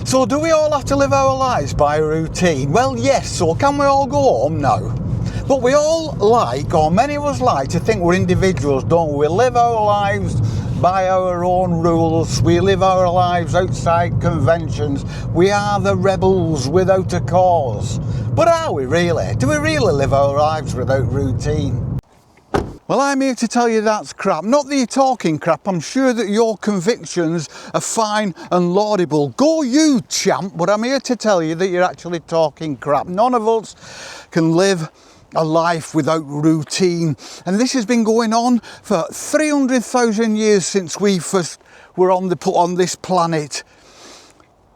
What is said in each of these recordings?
So do we all have to live our lives by a routine? Well, yes. So can we all go home? No. But we all like, or many of us like, to think we're individuals, don't we? We live our lives by our own rules. We live our lives outside conventions. We are the rebels without a cause. But are we really? Do we really live our lives without routine? Well, I'm here to tell you that's crap. Not that you're talking crap. I'm sure that your convictions are fine and laudable. Go you, champ. But I'm here to tell you that you're actually talking crap. None of us can live a life without routine. And this has been going on for 300,000 years since we first were put on this planet.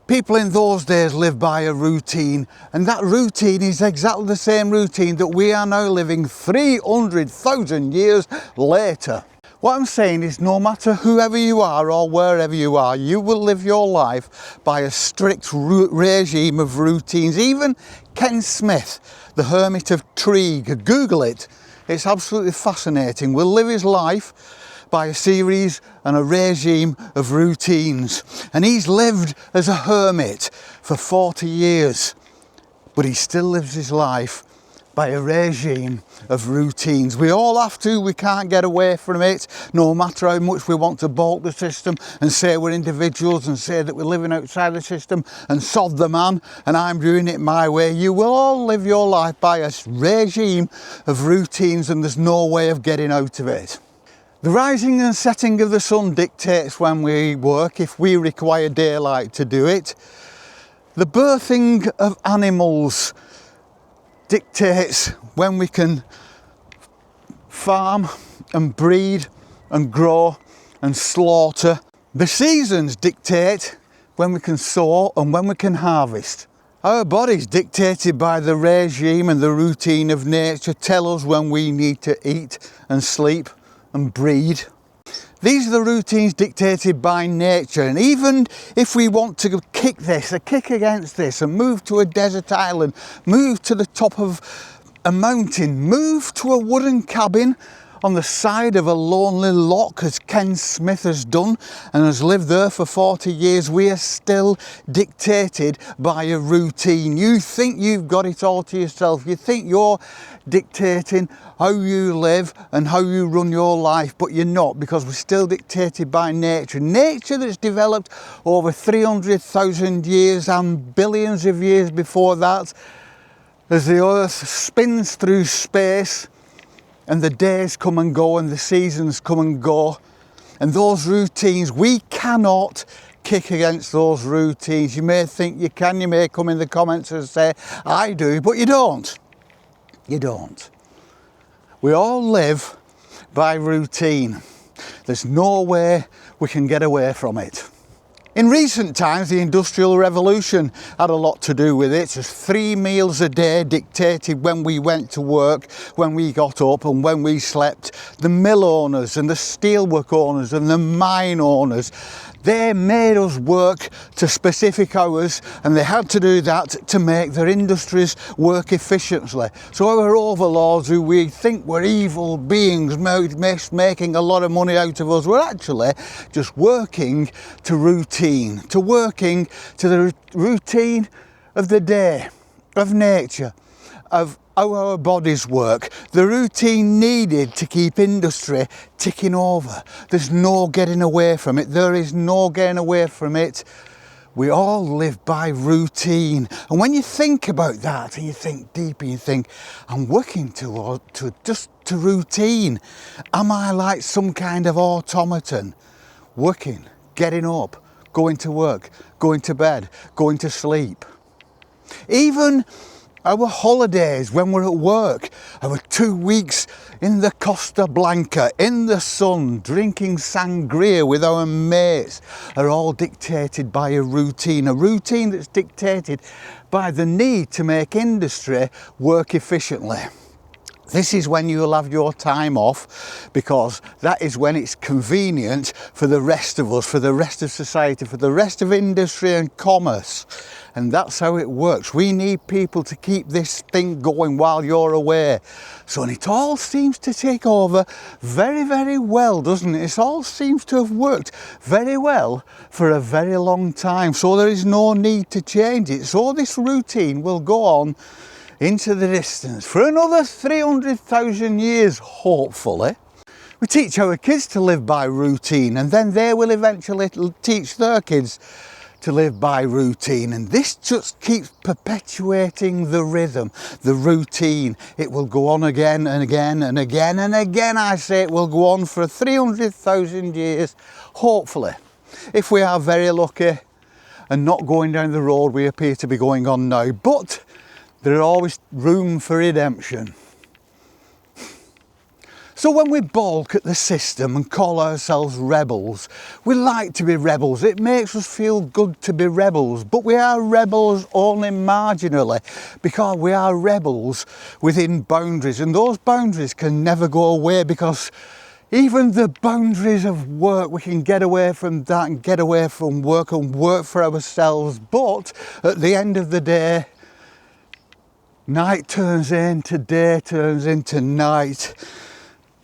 People in those days lived by a routine, and that routine is exactly the same routine that we are now living 300,000 years later. What I'm saying is, no matter whoever you are or wherever you are, you will live your life by a strict regime of routines. Even Ken Smith, the Hermit of Treeg, Google it, it's absolutely fascinating, will live his life by a series and a regime of routines. And he's lived as a hermit for 40 years, but he still lives his life by a regime of routines. We all have to, we can't get away from it, no matter how much we want to balk the system and say we're individuals and say that we're living outside the system and sod the man and I'm doing it my way. You will all live your life by a regime of routines, and there's no way of getting out of it. The rising and setting of the sun dictates when we work, if we require daylight to do it. The birthing of animals dictates when we can farm and breed and grow and slaughter. The seasons dictate when we can sow and when we can harvest. Our bodies, dictated by the regime and the routine of nature, tell us when we need to eat and sleep and breed. These are the routines dictated by nature, and even if we want to kick against this and move to a desert island, move to the top of a mountain, move to a wooden cabin on the side of a lonely loch, as Ken Smith has done and has lived there for 40 years, we are still dictated by a routine. You think you've got it all to yourself. You think you're dictating how you live and how you run your life, but you're not, because we're still dictated by nature. Nature that's developed over 300,000 years and billions of years before that, as the earth spins through space and the days come and go and the seasons come and go, and those routines, we cannot kick against those routines. You may think you can, you may come in the comments and say I do, but you don't. You don't. We all live by routine. There's no way we can get away from it. In recent times, the Industrial Revolution had a lot to do with it, as 3 meals a day dictated when we went to work, when we got up and when we slept. The mill owners and the steelwork owners and the mine owners, they made us work to specific hours, and they had to do that to make their industries work efficiently. So our overlords, who we think were evil beings making a lot of money out of us, were actually just working to routine, to working to the routine of the day, of nature, of how our bodies work, the routine needed to keep industry ticking over. There's no getting away from it. There is no getting away from it. We all live by routine. And when you think about that and you think deep and you think, I'm working to routine. Am I like some kind of automaton? Working, getting up, going to work, going to bed, going to sleep. Even our holidays when we're at work, our 2 weeks in the Costa Blanca, in the sun, drinking sangria with our mates, are all dictated by a routine that's dictated by the need to make industry work efficiently. This is when you'll have your time off, because that is when it's convenient for the rest of us, for the rest of society, for the rest of industry and commerce. And that's how it works. We need people to keep this thing going while you're away. So, and it all seems to take over very, very well, doesn't it? It all seems to have worked very well for a very long time. So there is no need to change it. So this routine will go on into the distance for another 300,000 years, hopefully. We teach our kids to live by routine, and then they will eventually teach their kids to live by routine, and this just keeps perpetuating the rhythm, the routine. It will go on again and again and again and again. I say it will go on for 300,000 years, hopefully, if we are very lucky and not going down the road we appear to be going on now. But there is always room for redemption. So when we balk at the system and call ourselves rebels, we like to be rebels. It makes us feel good to be rebels, but we are rebels only marginally, because we are rebels within boundaries, and those boundaries can never go away, because even the boundaries of work, we can get away from that and get away from work and work for ourselves, but at the end of the day, night turns into day, turns into night.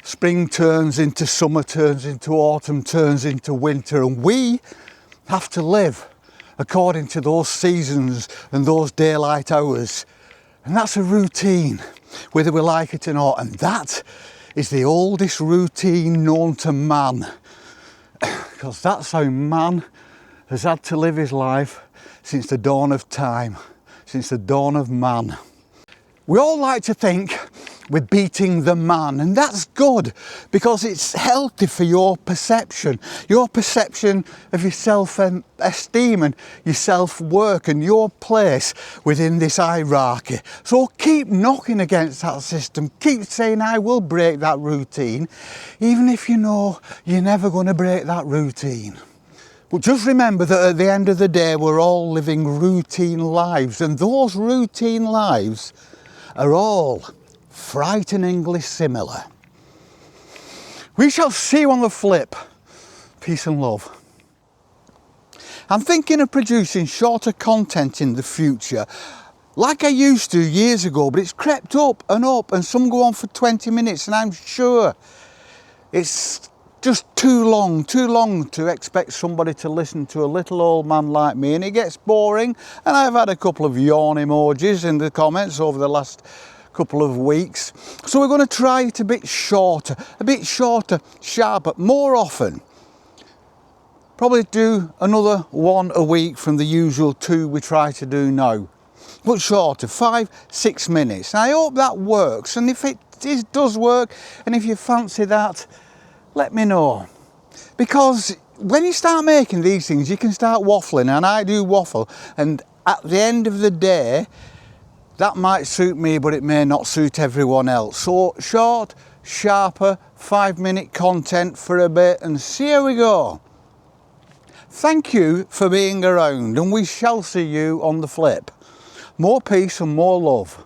Spring turns into summer, turns into autumn, turns into winter, and we have to live according to those seasons and those daylight hours. And that's a routine, whether we like it or not. And that is the oldest routine known to man, because that's how man has had to live his life since the dawn of time, since the dawn of man. We all like to think we're beating the man, and that's good, because it's healthy for your perception of your self-esteem and your self-work and your place within this hierarchy. So keep knocking against that system, keep saying I will break that routine, even if you know you're never going to break that routine. But just remember that at the end of the day, we're all living routine lives, and those routine lives are all frighteningly similar. We shall see you on the flip. Peace and love. I'm thinking of producing shorter content in the future, like I used to years ago, but it's crept up, and some go on for 20 minutes, and I'm sure it's just too long to expect somebody to listen to a little old man like me, and it gets boring. And I've had a couple of yawn emojis in the comments over the last couple of weeks. So we're going to try it a bit shorter, sharper, more often. Probably do another one a week from the usual 2 we try to do now. But shorter, 5-6 minutes. And I hope that works. And if it does work, and if you fancy that, let me know. Because when you start making these things, you can start waffling, and I do waffle. And at the end of the day, that might suit me, but it may not suit everyone else. So short, sharper, 5-minute content for a bit, and see how we go. Thank you for being around, and we shall see you on the flip. More peace and more love.